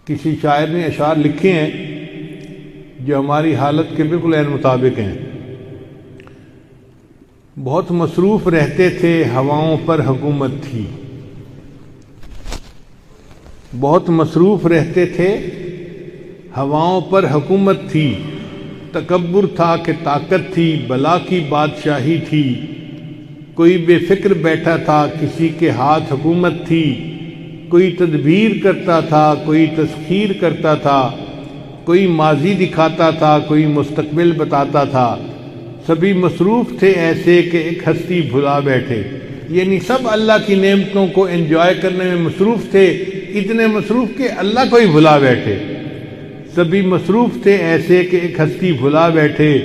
کسی شاعر نے اشعار لکھے ہیں جو ہماری حالت کے بالکل عین مطابق ہیں۔ بہت مصروف رہتے تھے، ہواؤں پر حکومت تھی۔ بہت مصروف رہتے تھے، ہواؤں پر حکومت تھی۔ تکبر تھا کہ طاقت تھی، بلا کی بادشاہی تھی۔ کوئی بے فکر بیٹھا تھا، کسی کے ہاتھ حکومت تھی۔ کوئی تدبیر کرتا تھا، کوئی تسخیر کرتا تھا۔ کوئی ماضی دکھاتا تھا، کوئی مستقبل بتاتا تھا۔ سبھی مصروف تھے ایسے کہ ایک ہستی بھلا بیٹھے۔ یعنی سب اللہ کی نعمتوں کو انجوائے کرنے میں مصروف تھے، اتنے مصروف کہ اللہ کو ہی بھلا بیٹھے۔ سبھی مصروف تھے ایسے کہ ایک ہستی بھلا بیٹھے۔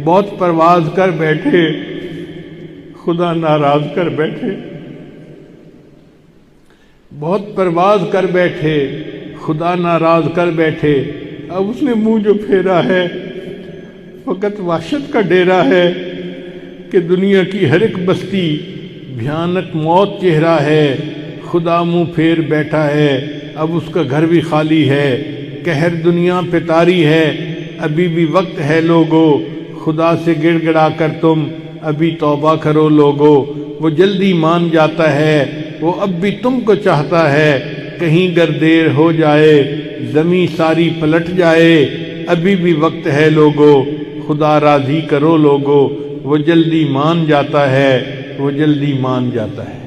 بہت پرواز کر بیٹھے، خدا ناراض کر بیٹھے۔ بہت پرواز کر بیٹھے، خدا ناراض کر بیٹھے۔ اب اس نے منہ جو پھیرا ہے فقط وحشت کا ڈیرا ہے کہ دنیا کی ہر ایک بستی بھیانک موت چہرہ ہے۔ خدا منہ پھیر بیٹھا ہے، اب اس کا گھر بھی خالی ہے۔ قہر دنیا پہ طاری ہے، ابھی بھی وقت ہے لوگو۔ خدا سے گڑ گڑا کر تم ابھی توبہ کرو لوگو۔ وہ جلدی مان جاتا ہے، وہ اب بھی تم کو چاہتا ہے۔ کہیں گر دیر ہو جائے، زمیں ساری پلٹ جائے، ابھی بھی وقت ہے لوگو۔ خدا راضی کرو لوگو، وہ جلدی مان جاتا ہے، وہ جلدی مان جاتا ہے۔